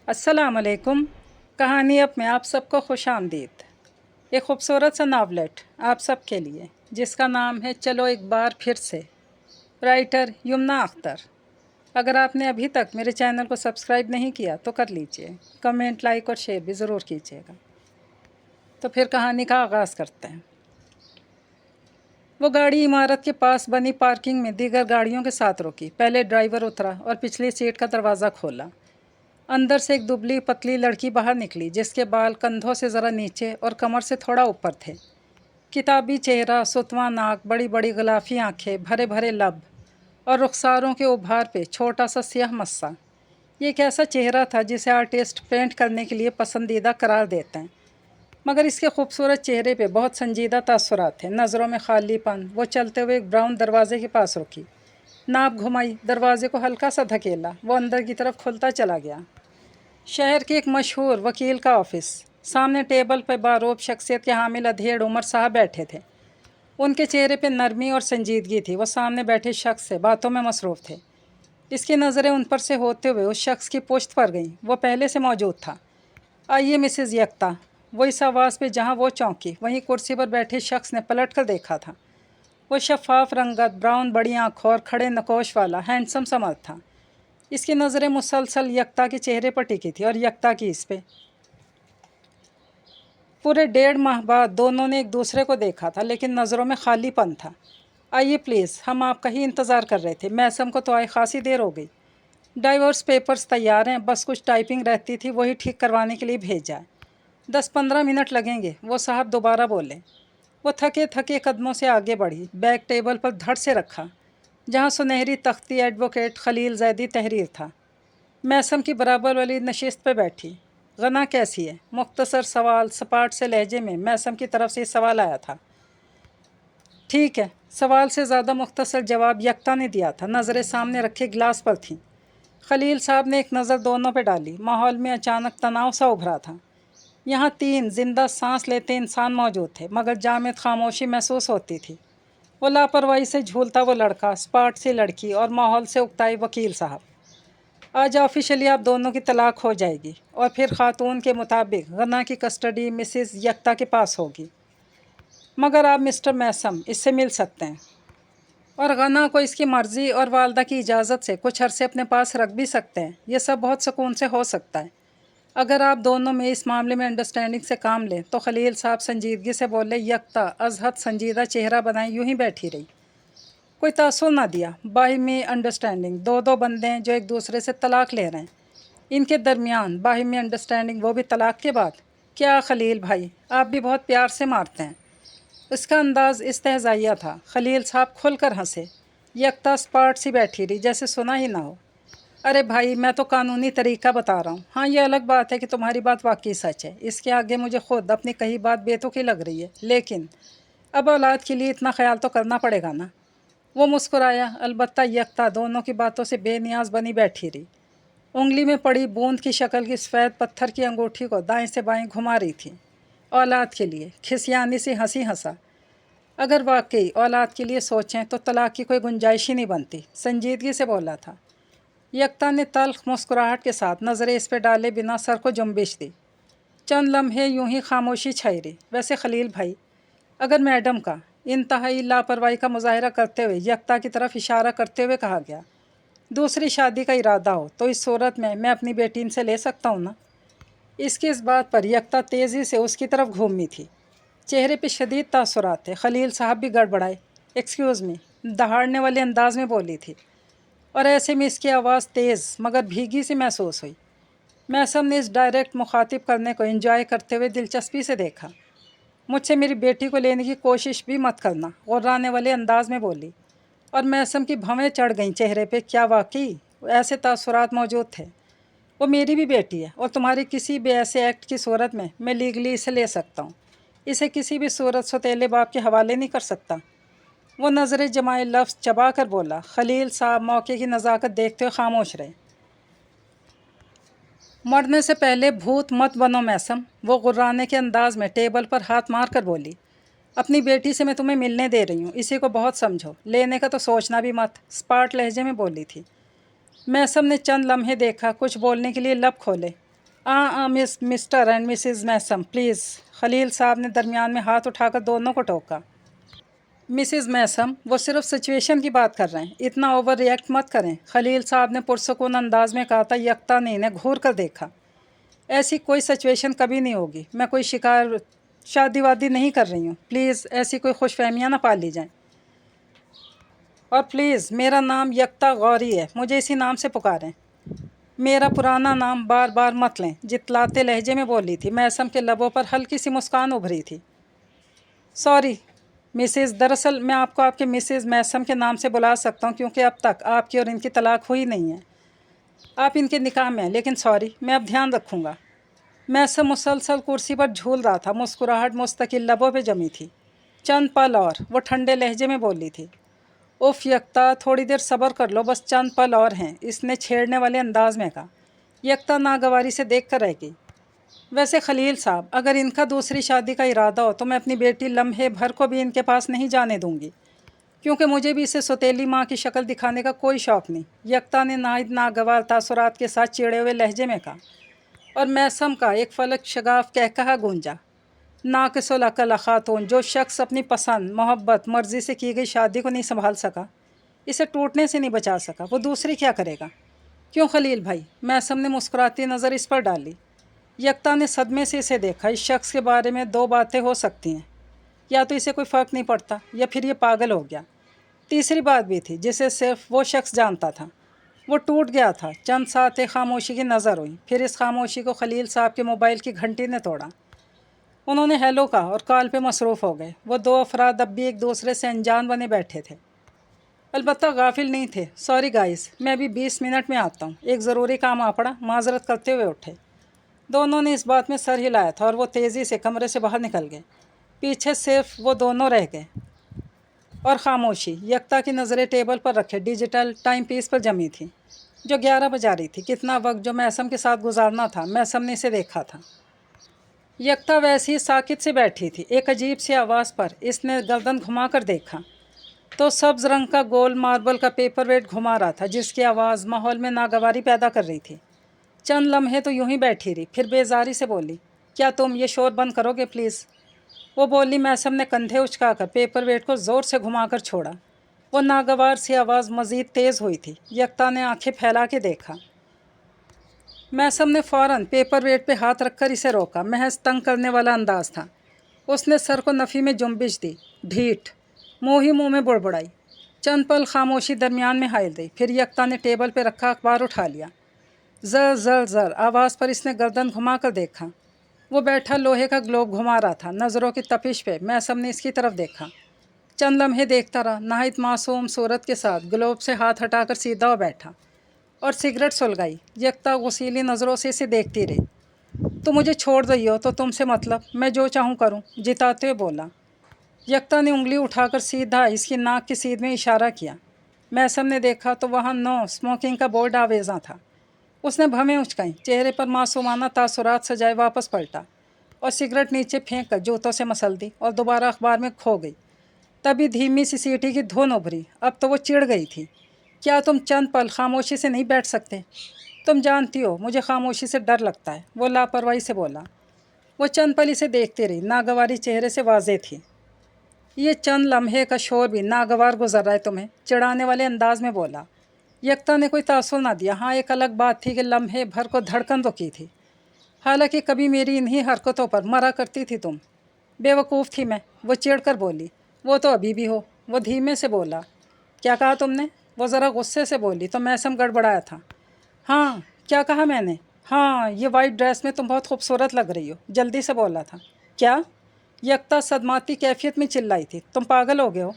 السلام علیکم۔ کہانی اب میں آپ سب کو خوش آمدید۔ ایک خوبصورت سا ناولٹ آپ سب کے لیے جس کا نام ہے چلو ایک بار پھر سے، رائٹر یمنا اختر۔ اگر آپ نے ابھی تک میرے چینل کو سبسکرائب نہیں کیا تو کر لیجئے، کمنٹ، لائک اور شیئر بھی ضرور کیجئے گا۔ تو پھر کہانی کا آغاز کرتے ہیں۔ وہ گاڑی عمارت کے پاس بنی پارکنگ میں دیگر گاڑیوں کے ساتھ روکی۔ پہلے ڈرائیور اترا اور پچھلی سیٹ کا دروازہ کھولا۔ اندر سے ایک دبلی پتلی لڑکی باہر نکلی جس کے بال کندھوں سے ذرا نیچے اور کمر سے تھوڑا اوپر تھے۔ کتابی چہرہ، ستواں ناک، بڑی بڑی غلافی آنکھیں، بھرے بھرے لب اور رخساروں کے ابھار پہ چھوٹا سا سیاہ مسا۔ یہ ایک ایسا چہرہ تھا جسے آرٹسٹ پینٹ کرنے کے لیے پسندیدہ قرار دیتے ہیں، مگر اس کے خوبصورت چہرے پہ بہت سنجیدہ تاثرات تھے، نظروں میں خالی پن۔ وہ چلتے ہوئے ایک براؤن دروازے کے پاس رکی، ناپ گھمائی، دروازے کو ہلکا سا دھکیلا، وہ اندر کی طرف کھلتا چلا گیا۔ شہر کے ایک مشہور وکیل کا آفس۔ سامنے ٹیبل پہ باروب شخصیت کے حامل ادھیڑ عمر صاحب بیٹھے تھے۔ ان کے چہرے پہ نرمی اور سنجیدگی تھی۔ وہ سامنے بیٹھے شخص سے باتوں میں مصروف تھے۔ اس کی نظریں ان پر سے ہوتے ہوئے اس شخص کی پشت پر گئیں۔ وہ پہلے سے موجود تھا۔ آئیے مسز یکتا۔ وہ اس آواز پہ جہاں وہ چونکی، وہیں کرسی پر بیٹھے شخص نے پلٹ کر دیکھا تھا۔ وہ شفاف رنگت، براؤن بڑی آنکھوں اور کھڑے نکوش والا ہینڈسم سا مرد تھا۔ اس کی نظریں مسلسل یکتا کے چہرے پر ٹکی تھی اور یکتا کی اس پہ۔ پورے 1.5 ماہ بعد دونوں نے ایک دوسرے کو دیکھا تھا، لیکن نظروں میں خالی پن تھا۔ آئیے پلیز، ہم آپ کا ہی انتظار کر رہے تھے۔ میسم کو تو آئے خاصی دیر ہو گئی۔ ڈائیورس پیپرز تیار ہیں، بس کچھ ٹائپنگ رہتی تھی، وہی ٹھیک کروانے کے لیے بھیج جائے۔ 10-15 منٹ لگیں گے، وہ صاحب دوبارہ بولے۔ وہ تھکے تھکے قدموں سے آگے بڑھی، بیگ ٹیبل پر دھڑ سے رکھا جہاں سنہری تختی ایڈوکیٹ خلیل زیدی تحریر تھا۔ میسم کی برابر والی نشست پہ بیٹھی۔ غنا کیسی ہے؟ مختصر سوال، سپاٹ سے لہجے میں میسم کی طرف سے یہ سوال آیا تھا۔ ٹھیک ہے۔ سوال سے زیادہ مختصر جواب یکتا نے دیا تھا۔ نظریں سامنے رکھے گلاس پر تھیں۔ خلیل صاحب نے ایک نظر دونوں پہ ڈالی۔ ماحول میں اچانک تناؤ سا ابھرا تھا۔ یہاں 3 زندہ سانس لیتے انسان موجود تھے، مگر جامد خاموشی محسوس ہوتی تھی۔ وہ لاپرواہی سے جھولتا وہ لڑکا، اسپاٹ سی لڑکی اور ماحول سے اکتائے وکیل صاحب۔ آج آفیشلی آپ دونوں کی طلاق ہو جائے گی اور پھر خاتون کے مطابق غنا کی کسٹڈی مسز یکتا کے پاس ہوگی، مگر آپ مسٹر میسم اس سے مل سکتے ہیں اور غنا کو اس کی مرضی اور والدہ کی اجازت سے کچھ عرصے اپنے پاس رکھ بھی سکتے ہیں۔ یہ سب بہت سکون سے ہو سکتا ہے اگر آپ دونوں میں اس معاملے میں انڈرسٹینڈنگ سے کام لیں تو۔ خلیل صاحب سنجیدگی سے بولے۔ یکتا از حد سنجیدہ چہرہ بنائے یوں ہی بیٹھی رہی، کوئی تاثر نہ دیا۔ باہمی انڈرسٹینڈنگ، دو بندے ہیں جو ایک دوسرے سے طلاق لے رہے ہیں، ان کے درمیان باہمی انڈرسٹینڈنگ، وہ بھی طلاق کے بعد۔ کیا خلیل بھائی، آپ بھی بہت پیار سے مارتے ہیں۔ اس کا انداز استہزائیہ تھا۔ خلیل صاحب کھل کر ہنسے۔ یکتا اسپاٹ سی بیٹھی رہی جیسے سنا ہی نہ ہو۔ ارے بھائی، میں تو قانونی طریقہ بتا رہا ہوں۔ ہاں، یہ الگ بات ہے کہ تمہاری بات واقعی سچ ہے، اس کے آگے مجھے خود اپنی کہی بات بیتوقع لگ رہی ہے، لیکن اب اولاد کے لیے اتنا خیال تو کرنا پڑے گا نا۔ وہ مسکرایا۔ البتہ یکتا دونوں کی باتوں سے بے نیاز بنی بیٹھی رہی، انگلی میں پڑی بوند کی شکل کی سفید پتھر کی انگوٹھی کو دائیں سے بائیں گھما رہی تھی۔ اولاد کے لیے؟ کھسیانی سی ہنسی ہنسا۔ اگر واقعی اولاد کے لیے سوچیں تو طلاق کی کوئی گنجائش ہی نہیں بنتی، سنجیدگی سے بولا تھا۔ یکتا نے تلخ مسکراہٹ کے ساتھ نظریں اس پہ ڈالے بنا سر کو جنبش دی۔ چند لمحے یوں ہی خاموشی چھائی رہی۔ ویسے خلیل بھائی، اگر میڈم کا انتہائی لاپرواہی کا مظاہرہ کرتے ہوئے یکتا کی طرف اشارہ کرتے ہوئے کہا گیا، دوسری شادی کا ارادہ ہو تو اس صورت میں اپنی بیٹی ان سے لے سکتا ہوں نا؟ اس کی اس بات پر یکتا تیزی سے اس کی طرف گھومی تھی، چہرے پہ شدید تاثرات تھے۔ خلیل صاحب بھی گڑبڑائے۔ ایکسکیوز می، دہاڑنے والے انداز میں بولی تھی، اور ایسے میں اس کی آواز تیز مگر بھیگی سی محسوس ہوئی۔ میسم نے اس ڈائریکٹ مخاطب کرنے کو انجوائے کرتے ہوئے دلچسپی سے دیکھا۔ مجھ سے میری بیٹی کو لینے کی کوشش بھی مت کرنا، غرانے والے انداز میں بولی، اور میسم کی بھویں چڑھ گئیں چہرے پہ۔ کیا واقعی ایسے تاثرات موجود تھے؟ وہ میری بھی بیٹی ہے اور تمہاری کسی بھی ایسے ایکٹ کی صورت میں لیگلی اسے لے سکتا ہوں، اسے کسی بھی صورت سوتیلے باپ کے حوالے نہیں کر سکتا۔ وہ نظریں جمائے لفظ چبا کر بولا۔ خلیل صاحب موقع کی نزاکت دیکھتے ہوئے خاموش رہے۔ مرنے سے پہلے بھوت مت بنو میسم، وہ غرانے کے انداز میں ٹیبل پر ہاتھ مار کر بولی۔ اپنی بیٹی سے میں تمہیں ملنے دے رہی ہوں، اسی کو بہت سمجھو، لینے کا تو سوچنا بھی مت، اسپاٹ لہجے میں بولی تھی۔ میسم نے چند لمحے دیکھا، کچھ بولنے کے لیے لب کھولے، Mr and Mrs Maisam please, Khalil Sahib نے درمیان میں ہاتھ اٹھا کر دونوں کو ٹوکا۔ مسز میسم، وہ صرف سچویشن کی بات کر رہے ہیں، اتنا اوور ریئیکٹ مت کریں، خلیل صاحب نے پرسکون انداز میں کہا تھا۔ یکتا نے انہیں گھور کر دیکھا۔ ایسی کوئی سچویشن کبھی نہیں ہوگی، میں کوئی شادی وادی نہیں کر رہی ہوں، پلیز ایسی کوئی خوش فہمیاں نہ پال لی جائیں، اور پلیز میرا نام یکتا غوری ہے، مجھے اسی نام سے پکاریں، میرا پرانا نام بار بار مت لیں، جتلاتے لہجے میں بولی تھی۔ میسم کے لبوں پر ہلکی سی مسکان ابھری تھی۔ سوری مسز، دراصل میں آپ کو آپ کے مسز میسم کے نام سے بلا سکتا ہوں کیونکہ اب تک آپ کی اور ان کی طلاق ہوئی نہیں ہے، آپ ان کے نکاح میں ہیں، لیکن سوری، میں اب دھیان رکھوں گا۔ میسم مسلسل کرسی پر جھول رہا تھا، مسکراہٹ مستقل لبوں پہ جمی تھی۔ چند پل اور، وہ ٹھنڈے لہجے میں بولی تھی۔ اف یکتا، تھوڑی دیر صبر کر لو، بس چند پل اور ہیں، اس نے چھیڑنے والے انداز میں کہا۔ یکتا ناگواری سے دیکھ کر رہ گئی۔ ویسے خلیل صاحب، اگر ان کا دوسری شادی کا ارادہ ہو تو میں اپنی بیٹی لمحے بھر کو بھی ان کے پاس نہیں جانے دوں گی، کیونکہ مجھے بھی اسے سوتیلی ماں کی شکل دکھانے کا کوئی شوق نہیں، یکتا نے نہایت ناگوار تاثرات کے ساتھ چڑے ہوئے لہجے میں کہا، اور میسم کا ایک فلک شگاف کہا گونجا۔ ناقص العقل خاتون، جو شخص اپنی پسند، محبت، مرضی سے کی گئی شادی کو نہیں سنبھال سکا، اسے ٹوٹنے سے نہیں بچا سکا، وہ دوسری کیا کرے گا؟ کیوں خلیل بھائی؟ میسم نے مسکراتی نظر اس پر ڈالی۔ یکتا نے صدمے سے اسے دیکھا۔ اس شخص کے بارے میں دو باتیں ہو سکتی ہیں، یا تو اسے کوئی فرق نہیں پڑتا، یا پھر یہ پاگل ہو گیا۔ تیسری بات بھی تھی جسے صرف وہ شخص جانتا تھا، وہ ٹوٹ گیا تھا۔ چند ساتیں خاموشی کی نظر ہوئی، پھر اس خاموشی کو خلیل صاحب کے موبائل کی گھنٹی نے توڑا۔ انہوں نے ہیلو کہا اور کال پہ مصروف ہو گئے۔ وہ دو افراد اب بھی ایک دوسرے سے انجان بنے بیٹھے تھے، البتہ غافل نہیں تھے۔ سوری گائز، میں ابھی 20 منٹ میں آتا ہوں، ایک ضروری کام آ پڑا، معذرت کرتے ہوئے اٹھے۔ دونوں نے اس بات میں سر ہلایا تھا اور وہ تیزی سے کمرے سے باہر نکل گئے۔ پیچھے صرف وہ دونوں رہ گئے اور خاموشی۔ یکتا کی نظریں ٹیبل پر رکھے ڈیجیٹل ٹائم پیس پر جمی تھی جو 11 بجا رہی تھی۔ کتنا وقت جو میسم کے ساتھ گزارنا تھا، میسم نے اسے دیکھا تھا۔ یکتا ویسی ہی ساکت سے بیٹھی تھی۔ ایک عجیب سی آواز پر اس نے گردن گھما کر دیکھا تو سبز رنگ کا گول ماربل کا پیپر ویٹ گھما رہا تھا، جس کی آواز ماحول میں ناگواری پیدا کر رہی تھی۔ چند لمحے تو یوں ہی بیٹھی رہی، پھر بیزاری سے بولی، کیا تم یہ شور بند کرو گے پلیز؟ وہ بولی۔ میسم نے کندھے اچکا کر پیپر ویٹ کو زور سے گھما کر چھوڑا۔ وہ ناگوار سی آواز مزید تیز ہوئی تھی۔ یکتا نے آنکھیں پھیلا کے دیکھا۔ میسم نے فوراً پیپر ویٹ پہ ہاتھ رکھ کر اسے روکا۔ محض تنگ کرنے والا انداز تھا۔ اس نے سر کو نفی میں جنبش دی۔ ڈھیٹ، منہ ہی منہ میں بڑبڑائی۔ چند پل خاموشی درمیان میں حائل رہی، پھر یکتا نے ٹیبل پہ رکھا اخبار اٹھا لیا۔ زر زر زر آواز پر اس نے گردن گھما کر دیکھا۔ وہ بیٹھا لوہے کا گلوب گھما رہا تھا۔ نظروں کی تپش پہ میسم نے اس کی طرف دیکھا۔ چند لمحے دیکھتا رہا۔ نہایت معصوم صورت کے ساتھ گلوب سے ہاتھ ہٹا کر سیدھا ہو بیٹھا اور سگریٹ سلگائی۔ یکتا غصیلی نظروں سے اسے دیکھتی رہی۔ تو مجھے چھوڑ دئی ہو تو تم سے مطلب، میں جو چاہوں کروں، جتاتے ہوئے بولا۔ یکتا نے انگلی اٹھا کر سیدھا اس کی ناک کی سیدھ میں اشارہ کیا۔ میسم نے دیکھا تو وہاں نو اسموکنگ کا بورڈ آویزاں تھا۔ اس نے بھویں اچکائیں، چہرے پر معصومانہ تاثرات سجائے واپس پلٹا اور سگریٹ نیچے پھینک کر جوتوں سے مسل دی اور دوبارہ اخبار میں کھو گئی۔ تبھی دھیمی سی سیٹی کی دھن ابھری۔ اب تو وہ چڑ گئی تھی۔ کیا تم چند پل خاموشی سے نہیں بیٹھ سکتے؟ تم جانتی ہو مجھے خاموشی سے ڈر لگتا ہے، وہ لاپرواہی سے بولا۔ وہ چند پل اسے دیکھتی رہی، ناگواری چہرے سے واضح تھی۔ یہ چند لمحے کا شور بھی ناگوار گزر رہا ہے تمہیں، چڑھانے والے انداز میں بولا۔ یکتا نے کوئی تاثر نہ دیا۔ ہاں، ایک الگ بات تھی کہ لمحے بھر کو دھڑکن تو کی تھی، حالانکہ کبھی میری انہی حرکتوں پر مرا کرتی تھی تم۔ بیوقوف تھی میں، وہ چڑھ کر بولی۔ وہ تو ابھی بھی ہو، وہ دھیمے سے بولا۔ کیا کہا تم نے؟ وہ ذرا غصے سے بولی تو میسم گڑبڑایا تھا۔ ہاں، کیا کہا میں نے؟ ہاں، یہ وائٹ ڈریس میں تم بہت خوبصورت لگ رہی ہو، جلدی سے بولا تھا۔ کیا؟ یکتا صدماتی کیفیت میں چلائی تھی۔ تم پاگل ہو گئے ہو؟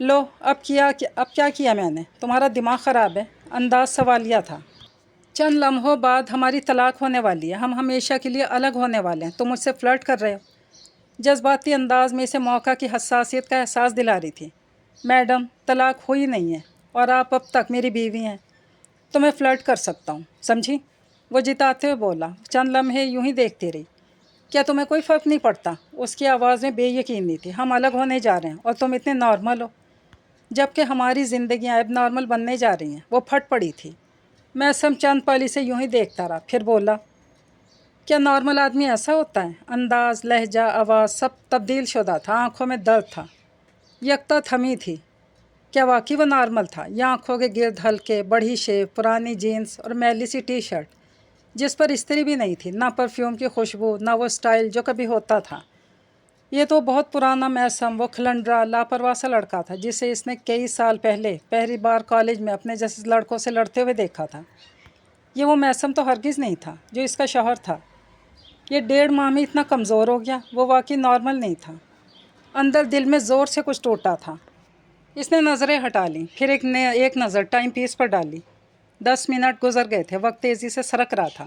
لو، اب کیا کیا میں نے؟ تمہارا دماغ خراب ہے؟ انداز سوالیہ تھا۔ چند لمحوں بعد ہماری طلاق ہونے والی ہے، ہم ہمیشہ کے لیے الگ ہونے والے ہیں، تم مجھ سے فلرٹ کر رہے ہو؟ جذباتی انداز میں اسے موقع کی حساسیت کا احساس دلا رہی تھی۔ میڈم، طلاق ہوئی نہیں ہے اور آپ اب تک میری بیوی ہیں، تو میں فلرٹ کر سکتا ہوں، سمجھی؟ وہ جتاتے ہوئے بولا۔ چند لمحے یوں ہی دیکھتی رہی۔ کیا تمہیں کوئی فرق نہیں پڑتا؟ اس کی آواز میں بے یقینی تھی۔ ہم الگ ہونے جا رہے ہیں اور تم اتنے نارمل ہو، جبکہ ہماری زندگیاں اب نارمل بننے جا رہی ہیں۔ وہ پھٹ پڑی تھی۔ میسم چند پل اسے یوں ہی دیکھتا رہا، پھر بولا، क्या नॉर्मल आदमी ऐसा होता है? अंदाज, लहजा, आवाज़ सब तब्दील शुदा था। आंखों में दर्द था। यकता थमी थी। क्या वाकई वो नॉर्मल था या आंखों के गिर्द हल्के, बड़ी शेव, पुरानी जीन्स और मैली सी टी शर्ट जिस पर इस्त्री भी नहीं थी, ना परफ्यूम की खुशबू, ना वो स्टाइल जो कभी होता था। ये तो बहुत पुराना मैसम, वो खलंडरा लापरवाह सा लड़का था जिसे इसने कई साल पहले पहली बार कॉलेज में अपने जैसे लड़कों से लड़ते हुए देखा था। ये वो मैसम तो हरगिज़ नहीं था जो इसका शौहर था। ये 1.5 माह में इतना कमज़ोर हो गया। वो वाकई नॉर्मल नहीं था। अंदर दिल में ज़ोर से कुछ टूटा था। इसने नज़रें हटा लीं, फिर एक नज़र टाइम पीस पर डाली। 10 मिनट गुजर गए थे। वक्त तेज़ी से सरक रहा था।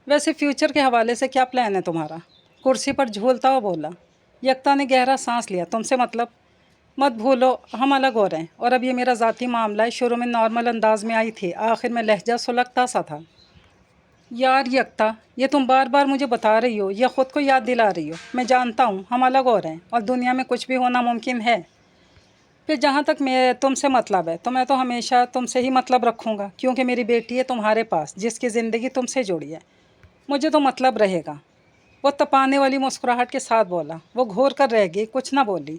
वैसे फ्यूचर के हवाले से क्या प्लान है तुम्हारा? कुर्सी पर झूलता हुआ बोला। यकता ने गहरा सांस लिया। तुमसे मतलब? मत भूलो हम अलग हो रहे हैं और अब ये मेरा ज़ाती मामला है। शुरू में नॉर्मल अंदाज में आई थी, आखिर में लहजा सुलगता सा था। यार यकता, ये तुम बार बार मुझे बता रही हो या ख़ुद को याद दिला रही हो? मैं जानता हूँ हम अलग हो रहे हैं और दुनिया में कुछ भी होना मुमकिन है। फिर जहाँ तक मैं तुमसे मतलब है तो मैं तो हमेशा तुमसे ही मतलब रखूँगा, क्योंकि मेरी बेटी है तुम्हारे पास जिसकी ज़िंदगी तुमसे जुड़ी है। मुझे तो मतलब रहेगा। वो तपाने वाली मुस्कुराहट के साथ बोला। वो घूर कर रह गई, कुछ ना बोली।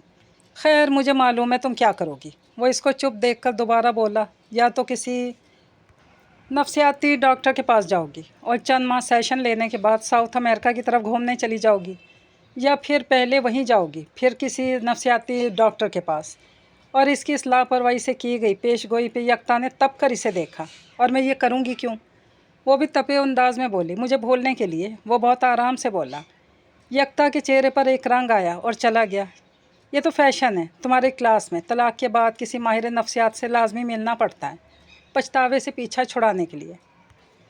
खैर मुझे मालूम है तुम क्या करोगी। वो इसको चुप देखकर दोबारा बोला। या तो किसी नफ्सियाती डॉक्टर के पास जाओगी और चंद माह सेशन लेने के बाद साउथ अमेरिका की तरफ घूमने चली जाओगी, या फिर पहले वहीं जाओगी फिर किसी नफ्सियाती डॉक्टर के पास। और इसकी इस लापरवाही से की गई पेशगोई पे यकता ने तप कर इसे देखा। और मैं ये करूँगी क्यों? वो भी तपे अंदाज में बोली। मुझे भूलने के लिए। वो बहुत आराम से बोला। यकता के चेहरे पर एक रंग आया और चला गया। ये तो फैशन है तुम्हारे क्लास में। तलाक के बाद किसी माहिर नफ्सियात से लाजमी मिलना पड़ता है पछतावे से पीछा छुड़ाने के लिए।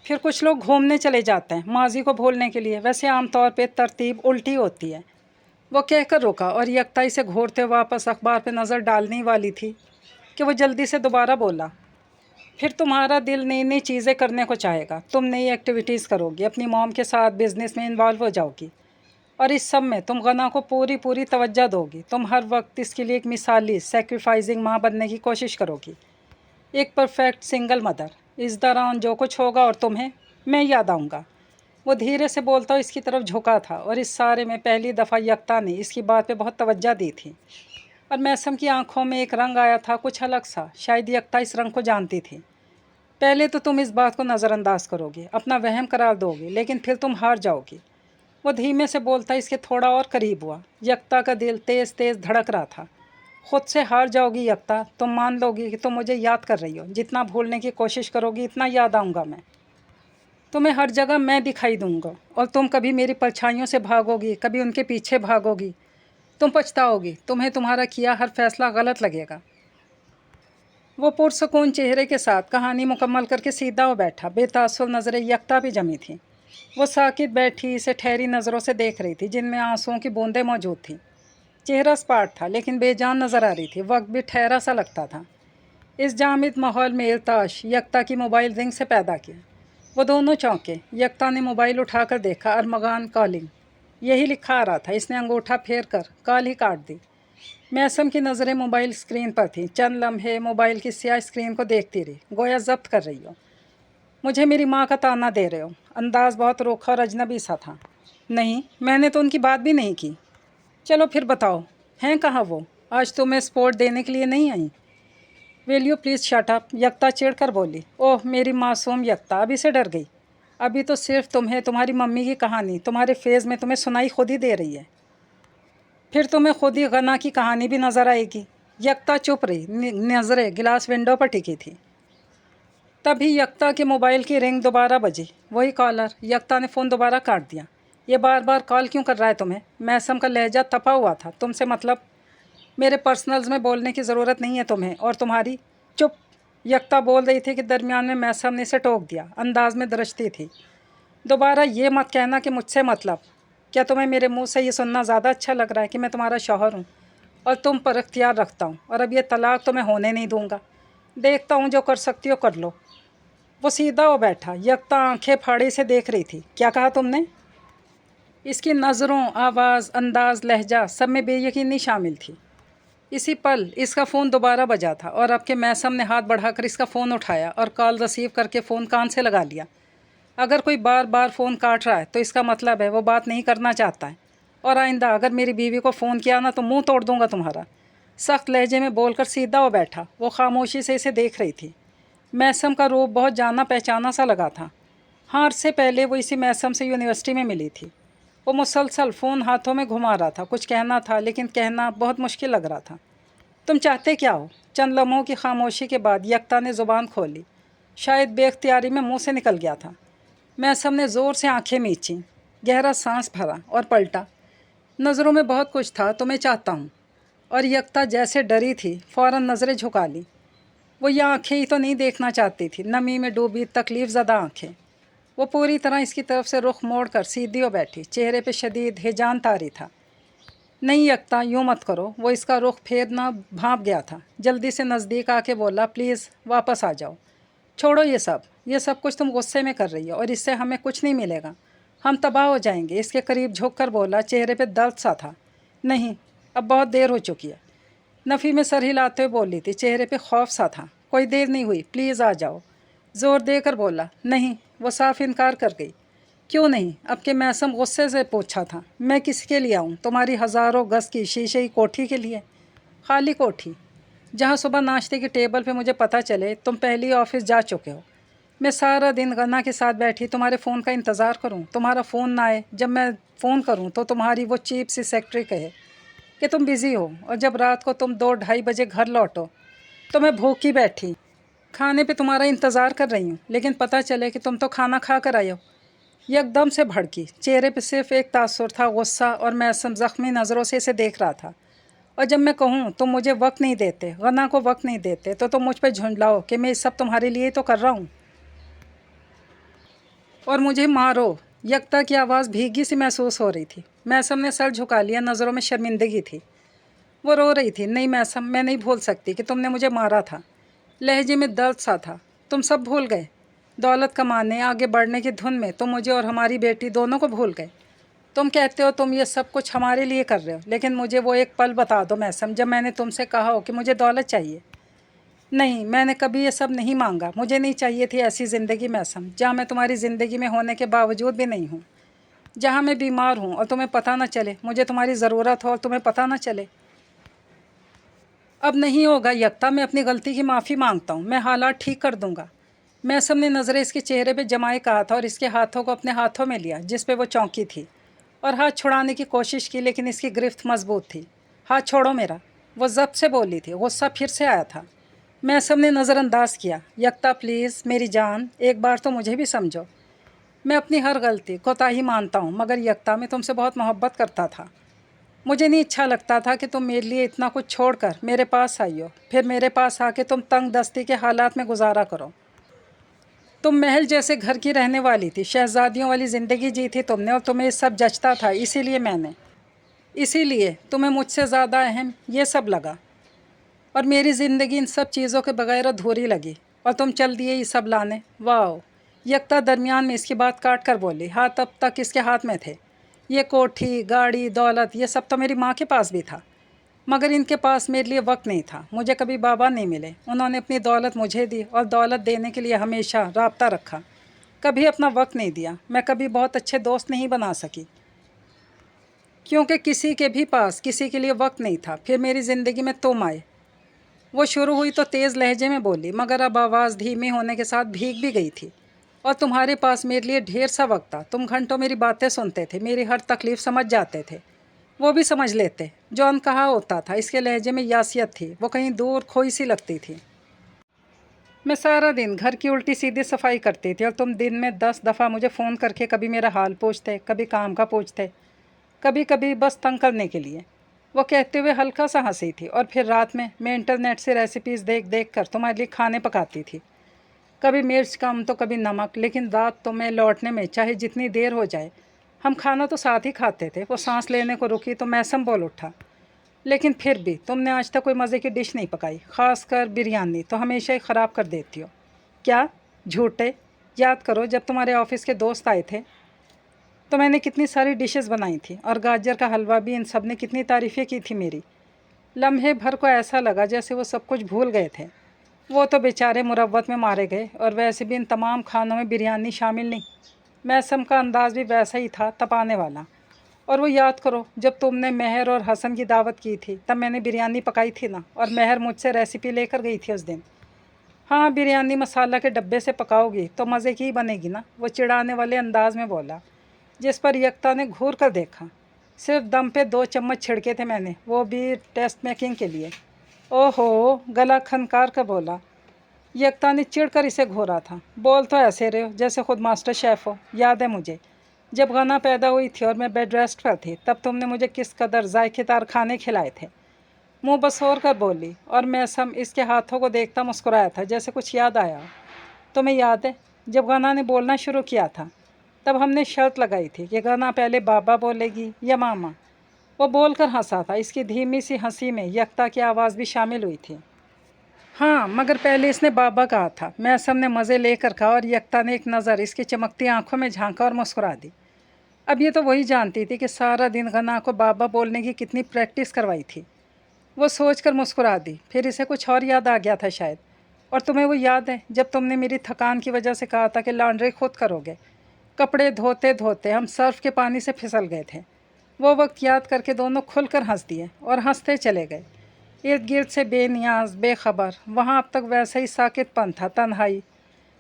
फिर कुछ लोग घूमने चले जाते हैं माजी को भूलने के लिए। वैसे आमतौर पे तरतीब उल्टी होती है। वो कहकर रुका और यकता इसे घूरते वापस अखबार पे नज़र डालने वाली थी कि वो जल्दी से दोबारा बोला। फिर तुम्हारा दिल नई नई चीज़ें करने को चाहेगा। तुम नई एक्टिविटीज़ करोगी, अपनी मॉम के साथ बिज़नेस में इन्वॉल्व हो जाओगी और इस सब में तुम गना को पूरी पूरी तवज्जो दोगी। तुम हर वक्त इसके लिए एक मिसाली सेक्रीफाइसिंग माँ बनने की कोशिश करोगी, एक परफेक्ट सिंगल मदर। इस दौरान जो कुछ होगा और तुम्हें मैं याद आऊँगा। वो धीरे से बोलता हुआ इसकी तरफ झुका था और इस सारे में पहली दफ़ा यकता ने इसकी बात पे बहुत तवज्जो दी थी। और मैसम की आंखों में एक रंग आया था, कुछ अलग सा। शायद यकता इस रंग को जानती थी। पहले तो तुम इस बात को नज़रअंदाज करोगी, अपना वहम करार दोगी, लेकिन फिर तुम हार जाओगी। वो धीमे से बोलता इसके थोड़ा और करीब हुआ। यकता का दिल तेज़ तेज़ धड़क रहा था। खुद से हार जाओगी यकता। तुम मान लोगी कि तुम मुझे याद कर रही हो। जितना भूलने की कोशिश करोगी इतना याद आऊँगा मैं। तुम्हें हर जगह मैं दिखाई दूँगा और तुम कभी मेरी परछाइयों से भागोगी, कभी उनके पीछे भागोगी। तुम पछताओगी। तुम्हें तुम्हारा किया हर फैसला गलत लगेगा। वो पुरसकून चेहरे के साथ कहानी मुकम्मल करके सीधा हो बैठा। बेतासुर नज़रें यकता भी जमी थी। वो साकित बैठी इसे ठहरी नज़रों से देख रही थी जिनमें आंसुओं की बूंदें मौजूद थीं। चेहरा स्पाट था लेकिन बेजान नज़र आ रही थी। वक्त भी ठहरा सा लगता था। इस जामिद माहौल में इल्ताश यकता की मोबाइल रिंग से पैदा किया। वो दोनों चौंके। यकता ने मोबाइल उठाकर देखा। अरमगान कॉलिंग यही लिखा आ रहा था। इसने अंगूठा फेर कर कॉल ही काट दी। मैसम की नज़रें मोबाइल स्क्रीन पर थीं। चंद लम्हे मोबाइल की स्याह स्क्रीन को देखती रही, गोया जब्त कर रही हो। मुझे मेरी माँ का ताना दे रहे हो। अंदाज़ बहुत रूखा और अजनबी सा था। नहीं, मैंने तो उनकी बात भी नहीं की। चलो फिर बताओ, हैं कहाँ वो? आज तो मैं स्पोर्ट देने के लिए नहीं आई। Will you please shut up? Yakta चिढ़ कर बोली। ओह मेरी मासूम यकता, अभी से डर गई। अभी तो सिर्फ तुम्हें तुम्हारी मम्मी की कहानी तुम्हारे फेज़ में तुम्हें सुनाई खुद ही दे रही है। फिर तुम्हें खुद ही गना की कहानी भी नज़र आएगी। यकता चुप रही, नज़रें गिलास विंडो पर टिकी थी। तभी यकता के मोबाइल की रिंग दोबारा बजी। वही कॉलर। यकता ने फ़ोन दोबारा काट दिया। ये बार बार कॉल क्यों कर रहा है तुम्हें? मैसम का लहजा तपा हुआ था। तुमसे मतलब? मेरे पर्सनल्स में बोलने की ज़रूरत नहीं है तुम्हें। और तुम्हारी? चुप। यकता बोल रही थी कि दरमियान में मैसम ने इसे टोक दिया। अंदाज में दरजती थी। दोबारा ये मत कहना कि मुझसे मतलब। क्या तुम्हें मेरे मुंह से ये सुनना ज़्यादा अच्छा लग रहा है कि मैं तुम्हारा शौहर हूँ और तुम पर इख्तियार रखता हूँ, और अब ये तलाक तो मैं होने नहीं दूँगा। देखता हूँ जो कर सकती हो कर लो। वो सीधा हो बैठा। यकता आंखें फाड़ी से देख रही थी। क्या कहा तुमने? इसकी नज़रों, आवाज़, अंदाज़, लहजा सब में बेयकीनी शामिल थी। इसी पल इसका फ़ोन दोबारा बजा था और अब के मैसम ने हाथ बढ़ाकर इसका फ़ोन उठाया और कॉल रिसीव करके फ़ोन कान से लगा लिया। अगर कोई बार बार फ़ोन काट रहा है तो इसका मतलब है वो बात नहीं करना चाहता है। और आइंदा अगर मेरी बीवी को फ़ोन किया ना तो मुंह तोड़ दूंगा तुम्हारा। सख्त लहजे में बोलकर सीधा वो बैठा। वो खामोशी से इसे देख रही थी। मैसम का रूप बहुत जाना पहचाना सा लगा था। हाँ, अरसे पहले वो इसी मैसम से यूनिवर्सिटी में मिली थी। वो मुसलसल फ़ोन हाथों में घुमा रहा था। कुछ कहना था लेकिन कहना बहुत मुश्किल लग रहा था। तुम चाहते क्या हो? चंद लम्हों की खामोशी के बाद यकता ने ज़ुबान खोली। शायद बेख्तियारी में मुंह से निकल गया था। मैसम ने ज़ोर से आंखें मींची, गहरा सांस भरा और पलटा। नज़रों में बहुत कुछ था, तो मैं चाहता हूँ। और यकता जैसे डरी थी फ़ौरन नज़रें झुका ली। वो ये आंखें ही तो नहीं देखना चाहती थी, नमी में डूबी तकलीफ़ ज़दा आंखें। वो पूरी तरह इसकी तरफ से रुख मोड़कर सीधी हो बैठी। चेहरे पे शदीद हिजान तारी था। नहीं यकता, यूँ मत करो। वो इसका रुख फेरना भांप गया था। जल्दी से नज़दीक आके बोला, प्लीज़ वापस आ जाओ। छोड़ो ये सब कुछ तुम गुस्से में कर रही हो और इससे हमें कुछ नहीं मिलेगा। हम तबाह हो जाएंगे। इसके करीब झुककर बोला, चेहरे पे दर्द सा था। नहीं, अब बहुत देर हो चुकी है। नफ़ी में सर हिलाते हुए बोली थी, चेहरे पे खौफ सा था। कोई देर नहीं हुई, प्लीज़ आ जाओ। ज़ोर देकर बोला, नहीं। वो साफ इनकार कर गई। क्यों नहीं? अब के मैसम गुस्से से पूछा था। मैं किसके लिए आऊँ? तुम्हारी हज़ारों गज़ की शीशे की कोठी के लिए? खाली कोठी जहाँ सुबह नाश्ते की टेबल पे मुझे पता चले तुम पहली ऑफिस जा चुके हो। मैं सारा दिन गन्ना के साथ बैठी तुम्हारे फ़ोन का इंतज़ार करूं, तुम्हारा फ़ोन ना आए। जब मैं फ़ोन करूं तो तुम्हारी वो चीप सी सेक्रेटरी कहे कि तुम बिज़ी हो, और जब रात को तुम 2-2:30 बजे घर लौटो तो मैं भूखी बैठी खाने पे तुम्हारा इंतज़ार कर रही हूँ, लेकिन पता चले कि तुम तो खाना खा कर आए हो। एकदम से भड़की। चेहरे पे सिर्फ एक तासुर था, गुस्सा, और मैसम ज़ख्मी नज़रों से इसे देख रहा था। और जब मैं कहूँ तुम मुझे वक्त नहीं देते, गन्ना को वक्त नहीं देते, तो तुम मुझ पर झुंझलाओ कि मैं ये सब तुम्हारे लिए तो कर रहा हूँ और मुझे मारो। यकता की आवाज़ भीगी सी महसूस हो रही थी। मैसम ने सर झुका लिया, नज़रों में शर्मिंदगी थी। वो रो रही थी। नहीं मैसम, मैं नहीं भूल सकती कि तुमने मुझे मारा था। लहजे में दर्द सा था। तुम सब भूल गए। दौलत कमाने, आगे बढ़ने की धुन में तुम मुझे और हमारी बेटी दोनों को भूल गए। तुम कहते हो तुम ये सब कुछ हमारे लिए कर रहे हो, लेकिन मुझे वो एक पल बता दो मैसम जब मैंने तुमसे कहा हो कि मुझे दौलत चाहिए। नहीं, मैंने कभी ये सब नहीं मांगा। मुझे नहीं चाहिए थी ऐसी ज़िंदगी मैसम जहाँ मैं तुम्हारी ज़िंदगी में होने के बावजूद भी नहीं हूँ, जहाँ मैं बीमार हूँ और तुम्हें पता ना चले, मुझे तुम्हारी ज़रूरत हो और तुम्हें पता ना चले। अब नहीं होगा यकता, मैं अपनी गलती की माफ़ी मांगता हूँ। मैं हालात ठीक कर दूँगा। मैसम ने नज़रें इसके चेहरे पे जमाए कहा था और इसके हाथों को अपने हाथों में लिया जिस पे वो चौंकी थी, और हाथ छुड़ाने की कोशिश की, लेकिन इसकी गिरफ्त मजबूत थी। हाथ छोड़ो मेरा, वो ज़ब्त से बोली थी। गुस्सा फिर से आया था। मैसम ने नज़रअंदाज किया। यकता प्लीज़ मेरी जान, एक बार तो मुझे भी समझो। मैं अपनी हर गलती कोताही मानता हूँ, मगर यकता मैं तुमसे बहुत मोहब्बत करता था। मुझे नहीं अच्छा लगता था कि तुम मेरे लिए इतना कुछ छोड़कर मेरे पास आई हो, फिर मेरे पास आके तुम तंग दस्ती के हालात में गुजारा करो। तुम महल जैसे घर की रहने वाली थी, शहजादियों वाली ज़िंदगी जी थी तुमने, और तुम्हें सब जचता था। इसीलिए तुम्हें मुझसे ज़्यादा अहम ये सब लगा, और मेरी ज़िंदगी इन सब चीज़ों के बगैर अधूरी लगी, और तुम चल दिए ये सब लाने। वाह! यकता दरमियान में इसकी बात काट कर बोली। हाथ अब तक इसके हाथ में थे। ये कोठी, गाड़ी, दौलत, ये सब तो मेरी माँ के पास भी था, मगर इनके पास मेरे लिए वक्त नहीं था। मुझे कभी बाबा नहीं मिले। उन्होंने अपनी दौलत मुझे दी और दौलत देने के लिए हमेशा राब्ता रखा, कभी अपना वक्त नहीं दिया। मैं कभी बहुत अच्छे दोस्त नहीं बना सकी, क्योंकि किसी के भी पास किसी के लिए वक्त नहीं था। फिर मेरी ज़िंदगी में तुम आए। वो शुरू हुई तो तेज़ लहजे में बोली, मगर अब आवाज़ धीमी होने के साथ भीग भी गई थी। और तुम्हारे पास मेरे लिए ढेर सा वक्त था। तुम घंटों मेरी बातें सुनते थे, मेरी हर तकलीफ़ समझ जाते थे। वो भी समझ लेते जो अनकहा होता था। इसके लहजे में यासियत थी, वो कहीं दूर खोई सी लगती थी। मैं सारा दिन घर की उल्टी सीधी सफाई करती थी, और तुम दिन में 10 दफ़ा मुझे फ़ोन करके कभी मेरा हाल पूछते, कभी काम का पूछते, कभी कभी बस तंग करने के लिए। वो कहते हुए हल्का सा हंसी थी। और फिर रात में मैं इंटरनेट से रेसिपीज़ देख देख कर तुम्हारे लिए खाने पकाती थी, कभी मिर्च कम तो कभी नमक, लेकिन रात तो मैं लौटने में चाहे जितनी देर हो जाए, हम खाना तो साथ ही खाते थे। वो सांस लेने को रुकी तो मैसम बोल उठा, लेकिन फिर भी तुमने आज तक कोई मज़े की डिश नहीं पकाई, ख़ासकर बिरयानी तो हमेशा ही ख़राब कर देती हो। क्या? झूठे। याद करो जब तुम्हारे ऑफिस के दोस्त आए थे तो मैंने कितनी सारी डिशेस बनाई थी, और गाजर का हलवा भी। इन सब ने कितनी तारीफ़ें की थी मेरी। लम्हे भर को ऐसा लगा जैसे वो सब कुछ भूल गए थे। वो तो बेचारे मुरव्वत में मारे गए, और वैसे भी इन तमाम खानों में बिरयानी शामिल नहीं। मैसम का अंदाज़ भी वैसा ही था, तपाने वाला। और वो याद करो, जब तुमने महर और हसन की दावत की थी तब मैंने बिरयानी पकाई थी ना, और महर मुझसे रेसिपी लेकर गई थी उस दिन। हाँ, बिरयानी मसाला के डब्बे से पकाओगी तो मज़े की ही बनेगी ना, वो चिढ़ाने वाले अंदाज में बोला, जिस पर यकता ने घूर कर देखा। सिर्फ दम पे 2 चम्मच छिड़के थे मैंने, वो भी टेस्ट मेकिंग के लिए। ओहो, गला खनकार कर बोला। यकता ने चिढ़कर इसे घूरा था। बोल तो ऐसे रहे हो जैसे खुद मास्टर शेफ़ हो। याद है मुझे, जब गना पैदा हुई थी और मैं बेड रेस्ट पर थी, तब तुमने मुझे किस कदर जायकेदार खाने खिलाए थे। मुंह बसोर कर बोली, और मैसम इसके हाथों को देखता मुस्कुराया था, जैसे कुछ याद आया। तुम्हें याद है, जब गना ने बोलना शुरू किया था तब हमने शर्त लगाई थी कि गना पहले बाबा बोलेगी या मामा। वो बोलकर हंसा था। इसकी धीमी सी हंसी में यकता की आवाज़ भी शामिल हुई थी। हाँ, मगर पहले इसने बाबा कहा था। मैसम ने मज़े लेकर कहा, और यकता ने एक नज़र इसकी चमकती आंखों में झांका और मुस्कुरा दी। अब ये तो वही जानती थी कि सारा दिन गना को बाबा बोलने की कितनी प्रैक्टिस करवाई थी। वो सोचकर मुस्कुरा दी। फिर इसे कुछ और याद आ गया था शायद। और तुम्हें वो याद है जब तुमने मेरी थकान की वजह से कहा था कि लॉन्ड्री खुद करोगे। कपड़े धोते धोते हम सर्फ के पानी से फिसल गए थे। वो वक्त याद करके दोनों खुलकर हंस दिए और हंसते चले गए। इर्द गिर्द से बेनियाज बेखबर। वहाँ अब तक वैसा ही साकितपन था, तन्हाई,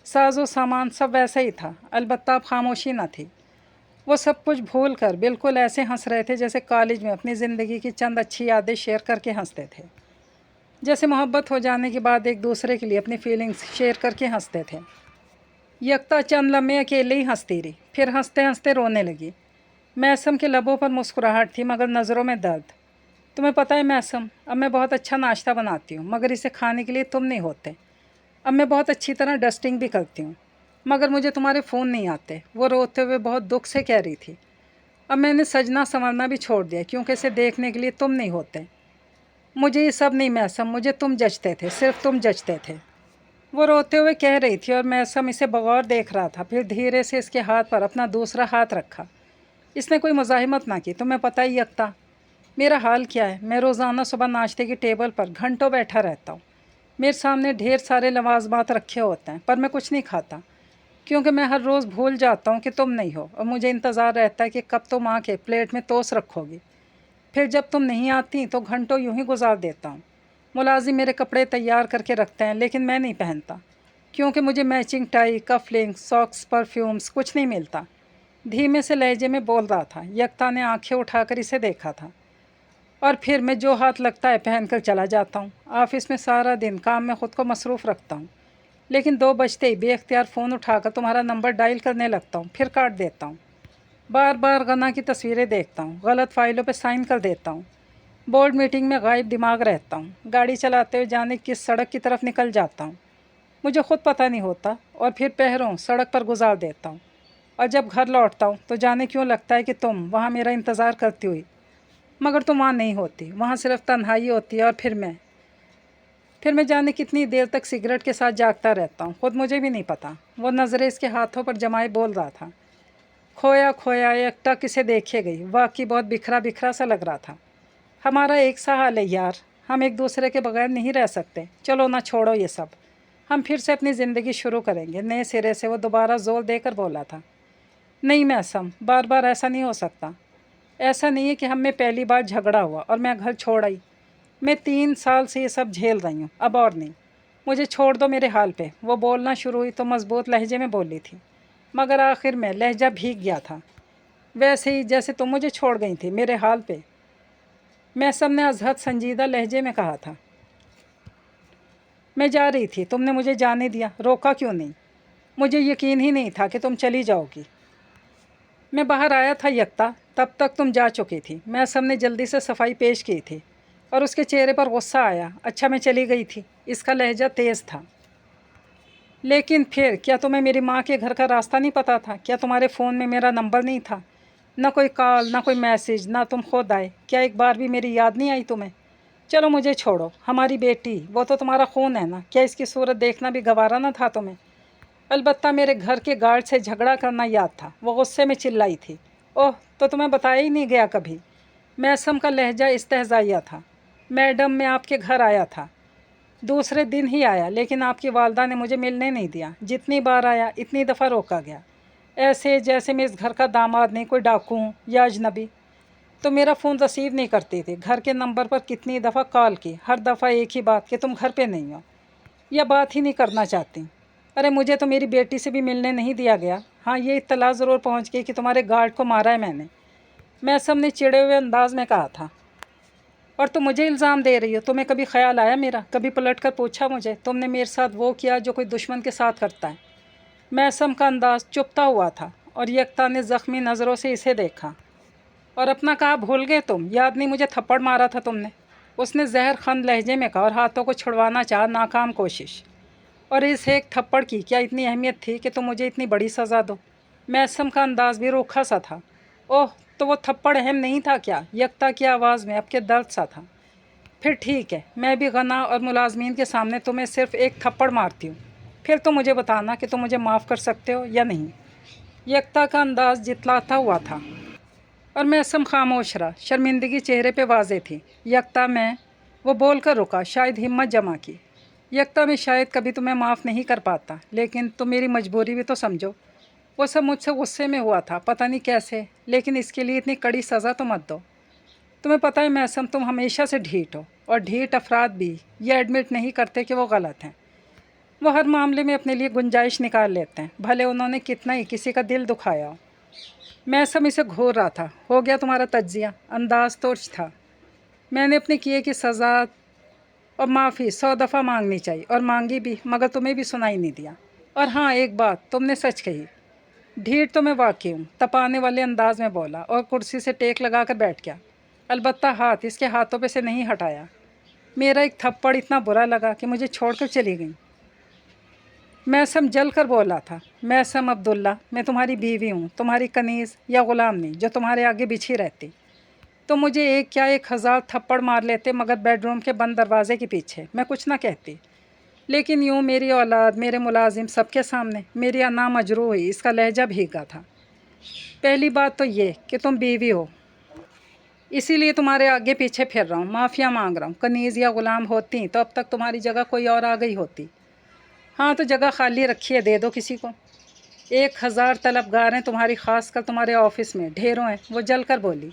साजो सामान सब वैसा ही था, अलबत्ता अब खामोशी न थी। वो सब कुछ भूल कर बिल्कुल ऐसे हंस रहे थे जैसे कॉलेज में अपनी ज़िंदगी की चंद अच्छी यादें शेयर करके हंसते थे। जैसे मोहब्बत हो जाने के बाद एक दूसरे के लिए अपनी फीलिंग्स शेयर करके हंसते थे। यकता चंद लम्हे अकेले ही हंसती रही, फिर हंसते हंसते रोने लगी। मैसम के लबों पर मुस्कुराहट थी, मगर नज़रों में दर्द। तुम्हें पता है मैसम, अब मैं बहुत अच्छा नाश्ता बनाती हूँ, मगर इसे खाने के लिए तुम नहीं होते। अब मैं बहुत अच्छी तरह डस्टिंग भी करती हूँ, मगर मुझे तुम्हारे फ़ोन नहीं आते। वो रोते हुए बहुत दुख से कह रही थी। अब मैंने सजना संवरना भी छोड़ दिया, क्योंकि इसे देखने के लिए तुम नहीं होते। मुझे ये सब नहीं मैसम, मुझे तुम जचते थे, सिर्फ तुम जचते थे। वो रोते हुए कह रही थी, और मैसम इसे बगौर देख रहा था। फिर धीरे से इसके हाथ पर अपना दूसरा हाथ रखा। इसने कोई मुज़ाहिमत ना की। तुम्हें पता ही यकता, मेरा हाल क्या है। मैं रोज़ाना सुबह नाश्ते की टेबल पर घंटों बैठा रहता हूँ। मेरे सामने ढेर सारे लवाजमात रखे होते हैं, पर मैं कुछ नहीं खाता, क्योंकि मैं हर रोज़ भूल जाता हूँ कि तुम नहीं हो, और मुझे इंतज़ार रहता है कि कब तुम आके प्लेट में टोस्ट रखोगी। फिर जब तुम नहीं आती तो घंटों यूं ही गुजार देता हूँ। मुलाजिम मेरे कपड़े तैयार करके रखते हैं, लेकिन मैं नहीं पहनता, क्योंकि मुझे matching tie, cufflink, socks, perfumes कुछ नहीं मिलता। धीमे से लहजे में बोल रहा था। यकता ने आंखें उठाकर इसे देखा था। और फिर मैं जो हाथ लगता है पहन कर चला जाता हूँ। ऑफिस में सारा दिन काम में ख़ुद को मसरूफ़ रखता हूँ, लेकिन 2 बजते ही बेख्तियार फ़ोन उठाकर तुम्हारा नंबर डायल करने लगता हूँ, फिर काट देता हूँ। बार बार गना की तस्वीरें देखता हूँ, गलत फ़ाइलों पे साइन कर देता हूँ, बोर्ड मीटिंग में गायब दिमाग रहता हूँ, गाड़ी चलाते हुए जाने किस सड़क की तरफ निकल जाता हूँ मुझे खुद पता नहीं होता, और फिर पहरों सड़क पर गुजार देता हूँ। और जब घर लौटता हूँ तो जाने क्यों लगता है कि तुम वहाँ मेरा इंतज़ार करती हुई, मगर तुम वहाँ नहीं होती। वहाँ सिर्फ तन्हाई होती है, और फिर मैं जाने कितनी देर तक सिगरेट के साथ जागता रहता हूँ, खुद मुझे भी नहीं पता। वो नज़रें इसके हाथों पर जमाए बोल रहा था। खोया खोया एकटा किसे देखे गई, वाकई बहुत बिखरा बिखरा सा लग रहा था। हमारा एक सा हाल है यार, हम एक दूसरे के बगैर नहीं रह सकते। चलो ना, छोड़ो ये सब, हम फिर से अपनी ज़िंदगी शुरू करेंगे नए सिरे से। वो दोबारा ज़ोर देकर बोला था। नहीं मैसम, बार बार ऐसा नहीं हो सकता। ऐसा नहीं है कि हम में पहली बार झगड़ा हुआ और मैं घर छोड़ आई। मैं 3 साल से ये सब झेल रही हूँ, अब और नहीं। मुझे छोड़ दो मेरे हाल पे। वो बोलना शुरू हुई तो मज़बूत लहजे में बोली थी, मगर आखिर में लहजा भीग गया था, वैसे ही जैसे तुम मुझे छोड़ गई थी मेरे हाल पे। मैसम ने अजहद संजीदा लहजे में कहा था। मैं जा रही थी, तुमने मुझे जाने दिया, रोका क्यों नहीं? मुझे यकीन ही नहीं था कि तुम चली जाओगी। मैं बाहर आया था यकता, तब तक तुम जा चुकी थी। मैसम ने जल्दी से सफाई पेश की थी, और उसके चेहरे पर गुस्सा आया। अच्छा, मैं चली गई थी। इसका लहजा तेज़ था। लेकिन फिर क्या तुम्हें मेरी माँ के घर का रास्ता नहीं पता था? क्या तुम्हारे फ़ोन में मेरा नंबर नहीं था? ना कोई कॉल, ना कोई मैसेज, ना तुम खुद आए। क्या एक बार भी मेरी याद नहीं आई तुम्हें? चलो मुझे छोड़ो। हमारी बेटी, वो तो तुम्हारा खून है ना। क्या इसकी सूरत देखना भी गवारा ना था तुम्हें? अलबत्ता मेरे घर के गार्ड से झगड़ा करना याद था। वो गुस्से में चिल्लाई थी। ओह, तो तुम्हें बताया ही नहीं गया कभी? मैसम का लहजा इस्तेहज़ाइया था। मैडम, मैं आपके घर आया था। दूसरे दिन ही आया, लेकिन आपकी वालदा ने मुझे मिलने नहीं दिया। जितनी बार आया इतनी दफ़ा रोका गया, ऐसे जैसे मैं इस घर का दामाद नहीं, कोई डाकू हूँ या अजनबी। तो मेरा फ़ोन रिसीव नहीं करती थी। घर के नंबर पर कितनी दफ़ा कॉल की, हर दफ़ा एक ही बात कि तुम घर पे नहीं हो या बात ही नहीं करना चाहती। अरे मुझे तो मेरी बेटी से भी मिलने नहीं दिया गया। हाँ, ये इत्तला ज़रूर पहुँच गई कि तुम्हारे गार्ड को मारा है मैंने। मैसम ने चिड़े हुए अंदाज में कहा था। और तुम मुझे इल्ज़ाम दे रही हो? तुम्हें कभी ख्याल आया मेरा? कभी पलट कर पूछा मुझे? तुमने मेरे साथ वो किया जो कोई दुश्मन के साथ करता है। मैसम का अंदाज चुपता हुआ था और यकता ने ज़ख्मी नज़रों से इसे देखा। और अपना कहा भूल गए तुम? याद नहीं मुझे थप्पड़ मारा था तुमने? उसने जहर खंद लहजे में कहा और हाथों को छुड़वाना चाहा, नाकाम कोशिश। और इस एक थप्पड़ की क्या इतनी अहमियत थी कि तुम मुझे इतनी बड़ी सज़ा दो? मैसम का अंदाज भी रूखा सा था। ओह, तो वो थप्पड़ अहम नहीं था क्या? यकता की आवाज़ में अब के दर्द सा था। फिर ठीक है, मैं भी गना और मुलाजमीन के सामने तुम्हें सिर्फ एक थप्पड़ मारती हूँ, फिर तो मुझे बताना कि तुम मुझे माफ़ कर सकते हो या नहीं। यकता का अंदाज जितलाता हुआ था और मैसम खामोश रहा। शर्मिंदगी चेहरे पे वाज़े थी। यकता, मैं, वो बोल कर रुका, शायद हिम्मत जमा की। यकता, मैं शायद कभी तुम्हें माफ़ नहीं कर पाता, लेकिन तुम मेरी मजबूरी भी तो समझो। वो सब मुझसे गुस्से में हुआ था, पता नहीं कैसे, लेकिन इसके लिए इतनी कड़ी सज़ा तो मत दो। तुम्हें पता है मैसम, तुम हमेशा से ढीठ हो, और ढीठ अफराद भी ये एडमिट नहीं करते कि वो गलत हैं। वो हर मामले में अपने लिए गुंजाइश निकाल लेते हैं, भले उन्होंने कितना ही किसी का दिल दुखाया हो। मैसम इसे घूर रहा था। हो गया तुम्हारा तज्जिया? अंदाज तोर्च था। मैंने अपने किए की सज़ा और माफ़ी 100 दफ़ा मांगनी चाहिए, और मांगी भी, मगर तुम्हें भी सुनाई नहीं दिया। और हाँ, एक बात तुमने सच कही, ढीठ तो मैं वाकई हूँ, तपाने वाले अंदाज में बोला और कुर्सी से टेक लगा कर बैठ गया। अलबत्ता हाथ इसके हाथों पे से नहीं हटाया। मेरा एक थप्पड़ इतना बुरा लगा कि मुझे छोड़कर चली गई। मैसम जल कर बोला था। मैसम अब्दुल्ला, मैं तुम्हारी बीवी हूँ, तुम्हारी कनीज़ या ग़ुलाम नहीं जो तुम्हारे आगे बिछी रहती। तो मुझे एक क्या 1000 थप्पड़ मार लेते, मगर बेडरूम के बंद दरवाजे के पीछे मैं कुछ ना कहती। लेकिन यूँ मेरी औलाद, मेरे मुलाजिम, सबके सामने मेरी अना मजरू हुई, इसका लहजा भीगा था। पहली बात तो ये कि तुम बीवी हो, इसीलिए तुम्हारे आगे पीछे फिर रहा हूँ, माफ़िया मांग रहा हूँ। कनीज़ या ग़ुलाम होती तो अब तक तुम्हारी जगह कोई और आ गई होती। हाँ, तो जगह खाली रखी है, दे दो किसी को। 1000 तलबगार हैं तुम्हारी, ख़ास कर तुम्हारे ऑफिस में ढेरों हैं। वो जल कर बोली।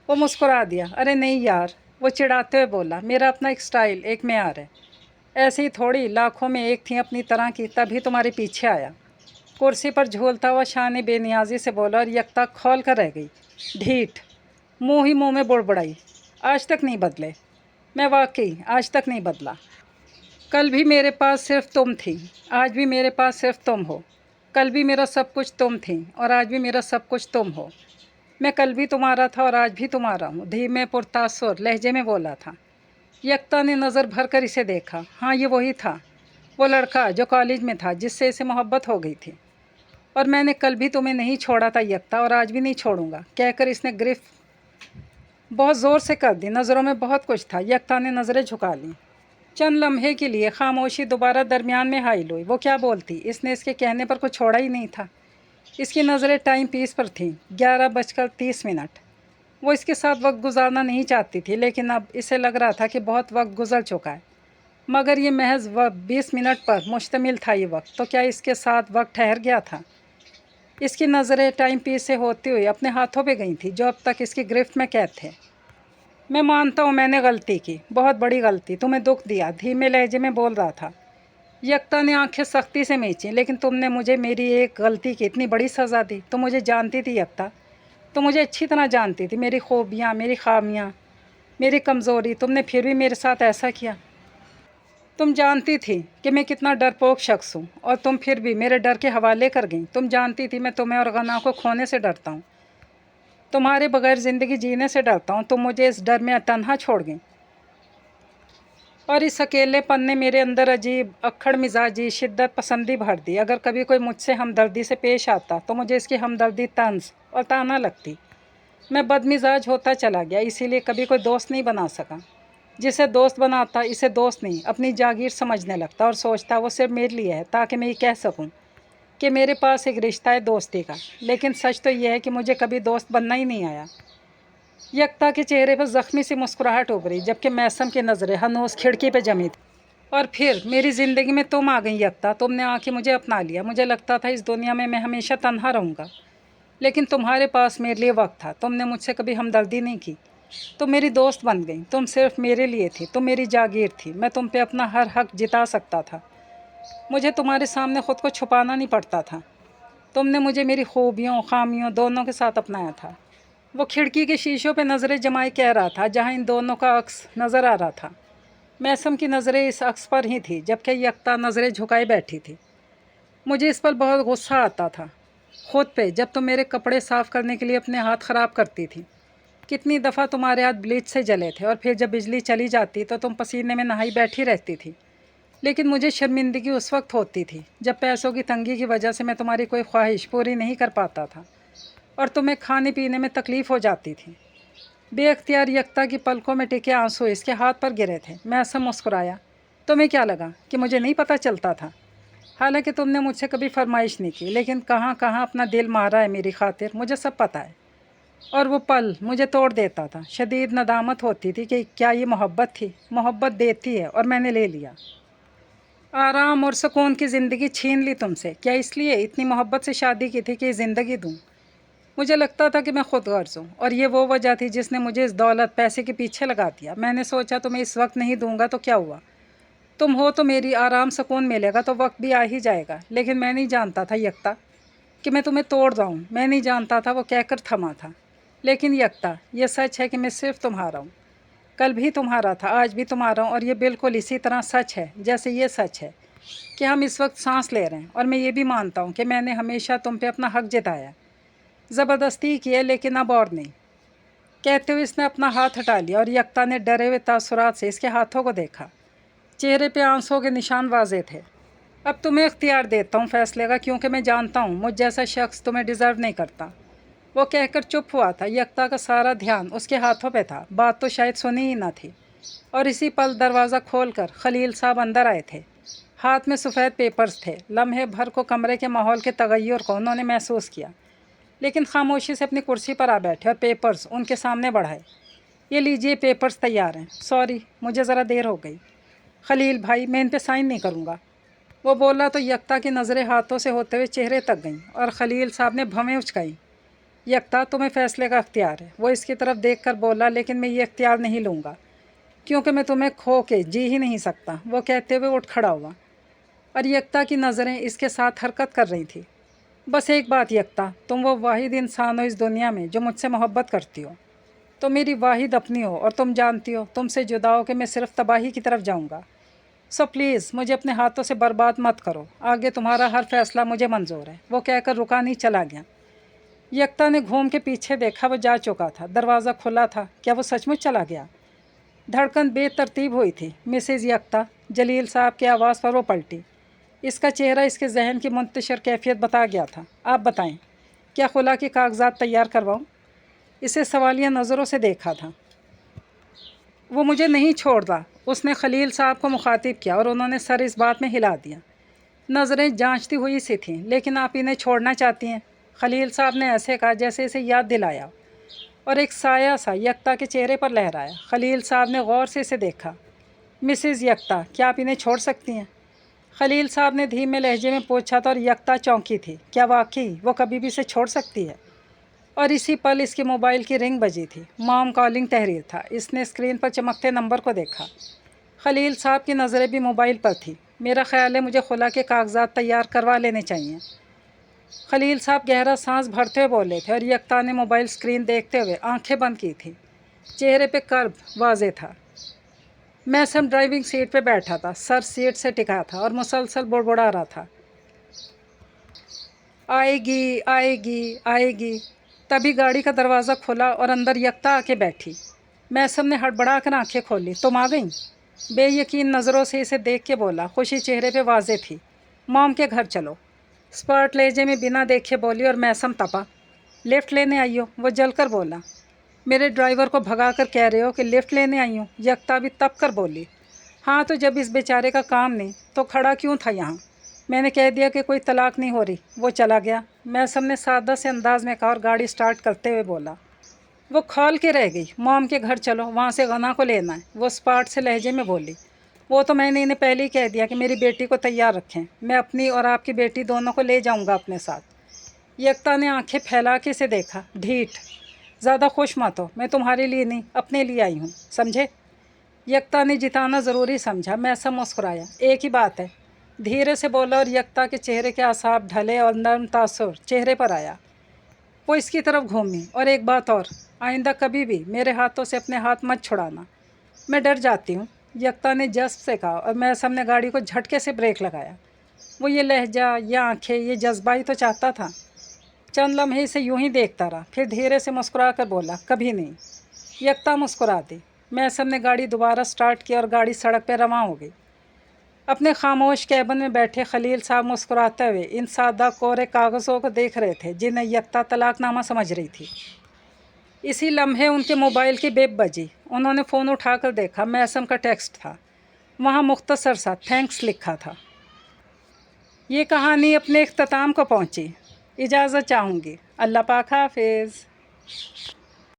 वो मुस्कुरा दिया। अरे नहीं यार, वो चिढ़ाते हुए बोला, मेरा अपना एक स्टाइल, एक मेयार है। ऐसे ही थोड़ी लाखों में एक थी अपनी तरह की, तभी तुम्हारे पीछे आया। कुर्सी पर झूलता हुआ शाह ने बेनियाजी से बोला और यकता खोल कर रह गई। ढीठ, मुँह ही मुँह में बुड़बुड़ाई। आज तक नहीं बदले। मैं वाकई आज तक नहीं बदला। कल भी मेरे पास सिर्फ तुम थी, आज भी मेरे पास सिर्फ तुम हो। कल भी मेरा सब कुछ तुम थी और आज भी मेरा सब कुछ तुम हो। मैं कल भी तुम्हारा था और आज भी तुम्हारा हूँ, धीमे पुरतासुर लहजे में बोला था। यकता ने नज़र भर कर इसे देखा। हाँ, ये वही था, वो लड़का जो कॉलेज में था, जिससे इसे मोहब्बत हो गई थी। और मैंने कल भी तुम्हें नहीं छोड़ा था यकता, और आज भी नहीं छोड़ूंगा, कहकर इसने गिरफ्त बहुत ज़ोर से कर दी। नज़रों में बहुत कुछ था। यकता ने नज़रें झुका लीं। चंद लम्हे के लिए खामोशी दोबारा दरमियान में हाइल हुई। वो क्या बोलती? इसने इसके कहने पर कुछ छोड़ा ही नहीं था। इसकी नज़रें टाइम पीस पर थीं। 11:30। वो इसके साथ वक्त गुजारना नहीं चाहती थी, लेकिन अब इसे लग रहा था कि बहुत वक्त गुजर चुका है। मगर ये महज 20 मिनट पर मुश्तमिल था ये वक्त, तो क्या इसके साथ वक्त ठहर गया था? इसकी नज़रें टाइम पीस से होती हुई अपने हाथों पे गई थी, जो अब तक इसकी गिरफ्त में कैद थे। मैं मानता हूँ मैंने गलती की, बहुत बड़ी गलती, तुम्हें दुख दिया, धीमे लहजे में बोल रहा था। यकता ने आंखें सख्ती से मींची। लेकिन तुमने मुझे मेरी एक गलती की इतनी बड़ी सज़ा दी। तुम मुझे जानती थी यकता, तुम मुझे अच्छी तरह जानती थी, मेरी खूबियाँ, मेरी खामियाँ, मेरी कमज़ोरी। तुमने फिर भी मेरे साथ ऐसा किया। तुम जानती थी कि मैं कितना डरपोक शख्स हूँ, और तुम फिर भी मेरे डर के हवाले कर गई। तुम जानती थी मैं तुम्हें और गना को खोने से डरता हूँ, तुम्हारे बगैर ज़िंदगी जीने से डरता हूँ। तुम मुझे इस डर में तन्हा छोड़ गई, और इस अकेलेपन ने मेरे अंदर अजीब अक्खड़ मिजाजी, शिद्दत पसंदी भर दी। अगर कभी कोई मुझसे हमदर्दी से पेश आता तो मुझे इसकी हमदर्दी तंज और ताना लगती। मैं बदमिजाज होता चला गया, इसीलिए कभी कोई दोस्त नहीं बना सका। जिसे दोस्त बनाता, इसे दोस्त नहीं, अपनी जागीर समझने लगता और सोचता वो सिर्फ मेरे लिए है, ताकि मैं ये कह सकूं कि मेरे पास एक रिश्ता है दोस्ती का। लेकिन सच तो यह है कि मुझे कभी दोस्त बनना ही नहीं आया। यकता के चेहरे पर ज़ख्मी सी मुस्कुराहट उभरी, जबकि मैसम की नज़रें हनूस खिड़की पर जमी थी। और फिर मेरी ज़िंदगी में तुम आ गई यकता। तुमने आके मुझे अपना लिया। मुझे लगता था इस दुनिया में मैं हमेशा तन्हा रहूँगा, लेकिन तुम्हारे पास मेरे लिए वक्त था। तुमने मुझसे कभी हमदर्दी नहीं की। तुम मेरी दोस्त बन गई। तुम सिर्फ मेरे लिए थी। तुम मेरी जागीर थी। मैं तुम पे अपना हर हक जिता सकता था। मुझे तुम्हारे सामने ख़ुद को छुपाना नहीं पड़ता था। तुमने मुझे मेरी खूबियों खामियों दोनों के साथ अपनाया था। वो खिड़की के शीशों पे नज़रें जमाए कह रहा था, जहाँ इन दोनों का अक्स नज़र आ रहा था। मैसम की नज़रें इस अक्स पर ही थी, जबकि यकता नज़रें झुकाए बैठी थी। मुझे इस पर बहुत गुस्सा आता था ख़ुद पे, जब तुम मेरे कपड़े साफ़ करने के लिए अपने हाथ ख़राब करती थी। कितनी दफ़ा तुम्हारे हाथ ब्लीच से जले थे, और फिर जब बिजली चली जाती तो तुम पसीने में नहाई बैठी रहती थी। लेकिन मुझे शर्मिंदगी उस वक्त होती थी जब पैसों की तंगी की वजह से मैं तुम्हारी कोई ख्वाहिश पूरी नहीं कर पाता था और तुम्हें खाने पीने में तकलीफ़ हो जाती थी। बेअख्तियार यकता की पलकों में टिके आंसू इसके हाथ पर गिरे थे। मैं ऐसा मुस्कुराया। तुम्हें क्या लगा कि मुझे नहीं पता चलता था? हालांकि तुमने मुझसे कभी फरमाइश नहीं की, लेकिन कहाँ कहाँ अपना दिल मारा है मेरी खातिर, मुझे सब पता है। और वो पल मुझे तोड़ देता था। शदीद नदामत होती थी कि क्या ये मोहब्बत थी? मोहब्बत देती है और मैंने ले लिया। आराम और सुकून की ज़िंदगी छीन ली तुमसे। क्या इसलिए इतनी मोहब्बत से शादी की थी कि ज़िंदगी दूँ? मुझे लगता था कि मैं खुद गर्ज हूँ, और ये वो वजह थी जिसने मुझे इस दौलत पैसे के पीछे लगा दिया। मैंने सोचा तुम्हें इस वक्त नहीं दूंगा तो क्या हुआ? तुम हो तो मेरी आराम सुकून मिलेगा, तो वक्त भी आ ही जाएगा। लेकिन मैं नहीं जानता था यकता कि मैं तुम्हें तोड़ दूँ। मैं नहीं जानता था वो कहकर थमा था। लेकिन यकता, ये सच है कि मैं सिर्फ तुम्हारा हूँ। कल भी तुम्हारा था, आज भी तुम्हारा हूँ, और ये बिल्कुल इसी तरह सच है जैसे ये सच है कि हम इस वक्त सांस ले रहे हैं। और मैं ये भी मानता हूँ कि मैंने हमेशा तुम पे अपना हक जताया, ज़बरदस्ती की है, लेकिन अब और नहीं। कहते हुए इसने अपना हाथ हटा लिया और यकता ने डरे हुए तासुरात से इसके हाथों को देखा। चेहरे पे आंसुओं के निशान वाज़ेह थे। अब तुम्हें इख्तियार देता हूँ फैसले का, क्योंकि मैं जानता हूँ मुझ जैसा शख्स तुम्हें डिज़र्व नहीं करता। वो कहकर चुप हुआ था। यकता का सारा ध्यान उसके हाथों पे था। बात तो शायद सुनी ही ना थी। और इसी पल दरवाज़ा खोलकर खलील साहब अंदर आए थे। हाथ में सफ़ेद पेपर्स थे। लम्हे भर को कमरे के माहौल के तगय्युर को उन्होंने महसूस किया, लेकिन खामोशी से अपनी कुर्सी पर आ बैठे और पेपर्स उनके सामने बढ़ाए। ये लीजिए, पेपर्स तैयार हैं। सॉरी, मुझे ज़रा देर हो गई। खलील भाई, मैं इन पे साइन नहीं करूँगा। वो बोला तो यकता की नज़रें हाथों से होते हुए चेहरे तक गईं और खलील साहब ने भवें उचकाई। यकता, तुम्हें फ़ैसले का अख्तियार है। वो इसकी तरफ देख कर बोला, लेकिन मैं ये अख्तियार नहीं लूँगा, क्योंकि मैं तुम्हें खो के जी ही नहीं सकता। वो कहते हुए उठ खड़ा हुआ और यकता की नज़रें इसके साथ हरकत कर रही थी। बस एक बात यकता, तुम वो वाहिद इंसान हो इस दुनिया में जो मुझसे मोहब्बत करती हो। तुम मेरी वाहिद अपनी हो, और तुम जानती हो तुमसे जुदा हो के मैं सिर्फ तबाही की तरफ जाऊंगा। सो प्लीज़ मुझे अपने हाथों से बर्बाद मत करो। आगे तुम्हारा हर फैसला मुझे मंजूर है। वो कहकर रुका नहीं, चला गया। यकता ने घूम के पीछे देखा। वो जा चुका था। दरवाज़ा खुला था। क्या वो सचमुच चला गया? धड़कन बेतरतीब हुई थी। मिसेज़ यकता, जलील साहब की आवाज़ पर वो पलटी। इसका चेहरा इसके जहन की मुंतशिर कैफियत बता गया था। आप बताएं, क्या खुला के कागजात तैयार करवाऊं? इसे सवालिया नज़रों से देखा था। वो मुझे नहीं छोड़ रहा। उसने खलील साहब को मुखातिब किया और उन्होंने सर इस बात में हिला दिया। नज़रें जांचती हुई सी थीं। लेकिन आप इन्हें छोड़ना चाहती हैं? खलील साहब ने ऐसे कहा जैसे इसे याद दिलाया, और एक साया सा यकता के चेहरे पर लहराया। खलील साहब ने गौर से इसे देखा। मिसेज़ यकता, क्या आप इन्हें छोड़ सकती हैं? खलील साहब ने धीमे लहजे में पूछा था, और यकता चौंकी थी। क्या वाकई वो कभी भी इसे छोड़ सकती है? और इसी पल इसके मोबाइल की रिंग बजी थी। मॉम कॉलिंग तहरीर था। इसने स्क्रीन पर चमकते नंबर को देखा। खलील साहब की नज़रें भी मोबाइल पर थी। मेरा ख्याल है मुझे खुला के कागजात तैयार करवा लेने चाहिए। खलील साहब गहरा सांस भरते हुए बोले थे, और यकता ने मोबाइल स्क्रीन देखते हुए आंखें बंद की थी। चेहरे पे कर्ब वाज़ेह था। मैसम ड्राइविंग सीट पे बैठा था। सर सीट से टिका था और मुसलसल बुड़बुड़ा रहा था, आएगी आएगी आएगी। तभी गाड़ी का दरवाज़ा खुला और अंदर यकता आके बैठी। मैसम ने हड़बड़ा कर आँखें खोली। तुम आ गई? बेयकीन नज़रों से इसे देख के बोला। खुशी चेहरे पे वाज़ेह थी। मॉम के घर चलो, स्पर्ट लेजे में बिना देखे बोली, और मैसम तपा। लिफ्ट लेने आई हो? वो जलकर बोला। मेरे ड्राइवर को भगा कर कह रहे हो कि लिफ्ट लेने आई हूँ? यकता भी तप कर बोली। हाँ, तो जब इस बेचारे का काम नहीं तो खड़ा क्यों था यहाँ? मैंने कह दिया कि कोई तलाक नहीं हो रही। वो चला गया। मैसम ने सादा से अंदाज में कहा और गाड़ी स्टार्ट करते हुए बोला। वो खोल के रह गई। मॉम के घर चलो, वहाँ से गना को लेना है। वो स्पार्ट से लहजे में बोली। وہ تو میں نے انہیں پہلے ہی کہہ دیا کہ میری بیٹی کو تیار رکھیں، میں اپنی اور آپ کی بیٹی دونوں کو لے جاؤں گا اپنے ساتھ۔ یکتا نے آنکھیں پھیلا کے اسے دیکھا۔ ڈھیٹ، زیادہ خوش مت ہو، میں تمہارے لیے نہیں اپنے لیے آئی ہوں، سمجھے؟ یکتا نے جتانا ضروری سمجھا۔ میسم مسکرایا۔ ایک ہی بات ہے، دھیرے سے بولا، اور یکتا کے چہرے کے اعصاب ڈھلے اور نرم تاثر چہرے پر آیا۔ وہ اس کی طرف گھومی۔ اور ایک بات اور، آئندہ کبھی بھی میرے ہاتھوں سے اپنے ہاتھ مت چھڑانا، میں ڈر جاتی ہوں، یکتا نے جذب سے کہا، اور میسم نے گاڑی کو جھٹکے سے بریک لگایا۔ وہ یہ لہجہ، یہ آنکھیں، یہ جذبہ ہی تو چاہتا تھا۔ چند لمحے اسے یوں ہی دیکھتا رہا، پھر دھیرے سے مسکرا کر بولا، کبھی نہیں۔ یکتا مسکرا دی۔ میسم نے گاڑی دوبارہ سٹارٹ کی اور گاڑی سڑک پہ رواں ہو گئی۔ اپنے خاموش کیبن میں بیٹھے خلیل صاحب مسکراتے ہوئے ان سادہ کورے کاغذوں کو دیکھ رہے تھے جنہیں یکتا طلاق نامہ سمجھ رہی تھی۔ اسی لمحے ان کے موبائل کی بیپ بجی۔ انہوں نے فون اٹھا کر دیکھا، میسم کا ٹیکسٹ تھا۔ وہاں مختصر سا تھینکس لکھا تھا۔ یہ کہانی اپنے اختتام کو پہنچی۔ اجازت چاہوں گی۔ اللہ پاک حافظ۔